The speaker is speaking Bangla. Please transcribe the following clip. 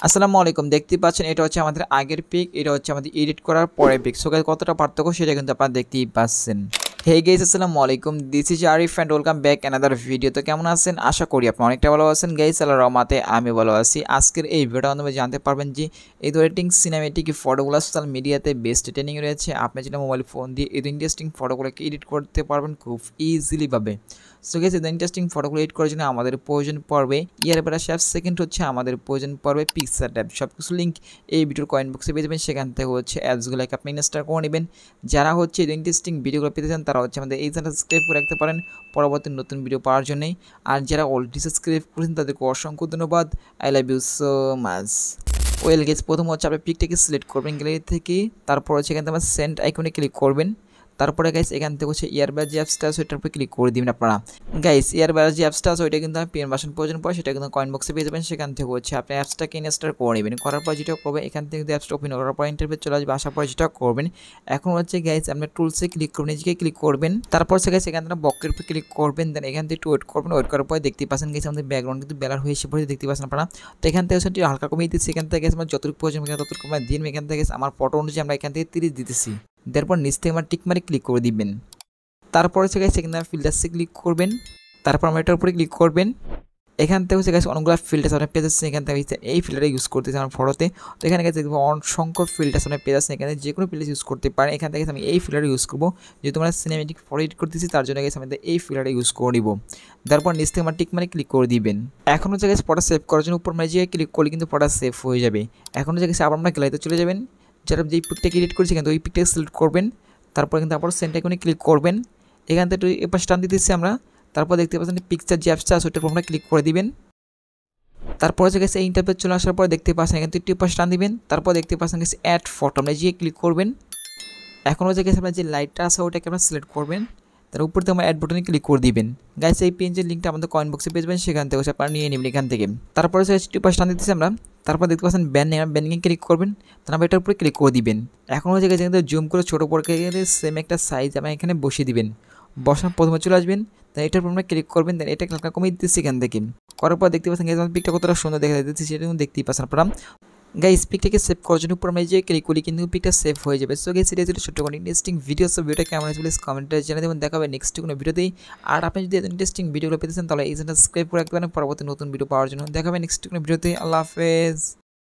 আসসালামু আলাইকুম। দেখতেই পাচ্ছেন এটা হচ্ছে আমাদের আগের পিক, এটা হচ্ছে আমাদের এডিট করার পরের পিক। সো গাইস কতটা পার্থক্য সেটা কিন্তু আপনারা দেখতেই পাচ্ছেন। হে গাইস, আসসালামু আলাইকুম, this is Arif and welcome back another video. তো কেমন আছেন? আশা করি আপনি অনেকটা ভালো আছেন গাইস। আল্লাহর রহমতে আমি ভালো আছি। আজকের এই ভিডিওটার মাধ্যমে জানতে পারবেন যে এই এডিটিং সিনেমেটিক ফটোগুলো সোশ্যাল মিডিয়াতে বেস্ট ট্রেন্ডিং রয়েছে। আপনি যেটা মোবাইল ফোন দিয়ে এই ইন্টারেস্টিং ফটোগুলোকে এডিট করতে পারবেন খুব ইজিলি ভাবে। সো গাইস এই ইন্টারেস্টিং ফটোগুলো এডিট করার জন্য আমাদের প্রয়োজন পড়বে ইয়ারবাডস অ্যাপ, সেকেন্ড হচ্ছে আমাদের প্রয়োজন পড়বে পিক্সার অ্যাপ। সব কিছু লিঙ্ক এই ভিডিওর কমেন্ট বক্সে পেয়ে যাবেন, সেখান থেকে হচ্ছে অ্যাপসগুলোকে আপনি ইনস্টল করে নেবেন। যারা হচ্ছে এই ইন্টারেস্টিং ভিডিওগুলো পেতে চান তারা হচ্ছে আমাদের এই চ্যানেল সাবস্ক্রাইব করে রাখতে পারেন পরবর্তী নতুন ভিডিও পাওয়ার জন্যই। আর যারা অলরেডি সাবস্ক্রাইব করেছেন তাদেরকে অসংখ্য ধন্যবাদ। I love you so much. Well guess, প্রথম হচ্ছে আপনি পিকটাকে সিলেক্ট করবেন গ্যালারি থেকে, তারপর হচ্ছে এখান থেকে আমার সেন্ড আইকনে ক্লিক করবেন। তারপরে গাইস এখান থেকে হচ্ছে ইয়ারবাডস যে অ্যাপসটা আছে ওইটার উপরে ক্লিক করে দিবেন আপনারা। গাইস ইয়ারবাডস যে অ্যাপসটা আছে ওইটা কিন্তু পিএন ভার্সন প্রয়োজন পড়ে, সেটা কিন্তু কয়েন বক্সে পেয়ে যাবেন। সেখান থেকে হচ্ছে আপনি অ্যাপসটাকে ইনস্টল করে নেবেন। করার পর যেটা করবেন এখান থেকে অ্যাপসটা ওপেন করার পর ইন্টারফেস চলে আসবে, আসার পর যেটা করবেন এখন হচ্ছে গাইস আপনার টুলসে ক্লিক করবেন, নিজেকে ক্লিক করবেন। তারপর হচ্ছে গাইস এখান থেকে বকের উপরে ক্লিক করবেন, দেন এখান থেকে একটু ওয়েট করবেন। ওয়েট করার পর দেখতে পাচ্ছেন গাইস আমাদের ব্যাকগ্রাউন্ড কিন্তু ব্লার হয়ে এসে পড়ে, দেখতে পাচ্ছেন আপনারা। তো এখান থেকে হচ্ছে হালকা কমিয়ে দিচ্ছি, এখান থেকে আমার যতটুকু প্রয়োজন ততটুকু আমরা দিন। এখান থেকে আমার ফটো অনুযায়ী আমরা এখান থেকে 30 দিতেছি। তারপর নিচ থেকে আমার টিক মারে ক্লিক করে দিবেন। তারপর হচ্ছে গাইস এখানে ফিল্টার্সে ক্লিক করবেন, তারপর আমরা এটার উপরে ক্লিক করবেন। এখান থেকে হচ্ছে গাইস অনেকগুলো ফিল্টার্স আপনি পেয়ে যাচ্ছেন। এখান থেকে এই ফিল্টারটা ইউজ করতেছি আমার ফটোতে। তো এখানে গেছে অসংখ্য ফিল্টার্স আপনি পেয়ে যাচ্ছেন, এখানে যে কোনো ফিল্টার ইউজ করতে পারেন। এখান থেকে আমি এই ফিল্টার ইউজ করবো, যেহেতু আমরা সিনেমেটিক ফটো এডিট করতেছি তার জন্য গেছে আমাদের এই ফিল্টারটা ইউজ করে নিব। তারপর নিচ থেকে আমার টিক মানে ক্লিক করে দিবেন। এখন হচ্ছে গাইস ফটো সেভ করার জন্য উপর মানে যে ক্লিক করলে কিন্তু ফটো সেভ হয়ে যাবে। এখন হচ্ছে গেছে আবার আমরা গ্যালারিতে চলে যাবেন, যারা যেই পিকটাকে এডিট করেছি কিন্তু ওই পিকটাকে সিলেক্ট করবেন। তারপর কিন্তু আবার সেন্ড আইকনে ক্লিক করবেন। এখান থেকে একটু এপাশ টান দিতেছি আমরা। তারপর দেখতে পাচ্ছেন পিকচার যে অ্যাপসটা আছে ওটার উপর আমরা ক্লিক করে দিবেন। তারপর হচ্ছে গেছে এই ইন্টারফেস চলে আসার পর দেখতে পাচ্ছেন এখান থেকে একটু এপাশ টান দিবেন। তারপর দেখতে পাচ্ছেন গেছে অ্যাড ফটো, আমরা যে ক্লিক করবেন। এখন হচ্ছে গেছে আপনার যে লাইটটা আছে ওটাকে আপনারা সিলেক্ট করবেন, তার উপর থেকে আমার অ্যাড বাটনে ক্লিক করে দিবেন। গাইস এই পেজের লিঙ্কটা আমাদের কমেন্ট বক্সে পেয়ে যাবেন, সেখান থেকে আপনারা নিয়ে নেবেন এখান থেকে। তারপরে হচ্ছে একটু পাশ টান দিতেছি আমরা। তারপর দেখতে পাচ্ছেন ব্যান্ডিংয়ে ক্লিক করবেন, তারপর এটার উপরে ক্লিক করে দিবেন। এখন হচ্ছে গেছে জুম করে ছোটো পরে সেম একটা সাইজ আমি এখানে বসিয়ে দিবেন। বসার প্রথমে চলে আসবেন, দেন এটার উপর আমরা ক্লিক করবেন, দেন এটা হালকা কমিয়ে দিতেছি এখান থেকে। করার পর দেখতে পাচ্ছেন পিকটা কতটা সুন্দর দেখা যাচ্ছে সেটা কিন্তু দেখতেই পাচ্ছেন আপনারা। গাইস পিকটাকে সেভ করার জন্য উপর আমরা যে ক্লিক করি কিন্তু পিকটা সেভ হয়ে যাবে। সো গাইস এটা ছিল ছোট্ট কোনো ইন্টারেস্টিং ভিডিও। সো ভিডিওটা কেমন হয়েছে প্লিজ কমেন্টে জানিয়ে দেবেন। দেখা হবে নেক্সট কোনো ভিডিওতেই। আর আপনি যদি ইন্টারেস্টিং ভিডিওগুলো পেতে চান তাহলে এই চ্যানেলটা সাবস্ক্রাইব করে রাখতে পারেন পরবর্তী নতুন ভিডিও পাওয়ার জন্য। দেখা হবে নেক্সট কোনো ভিডিওতে। আল্লাহ হাফেজ।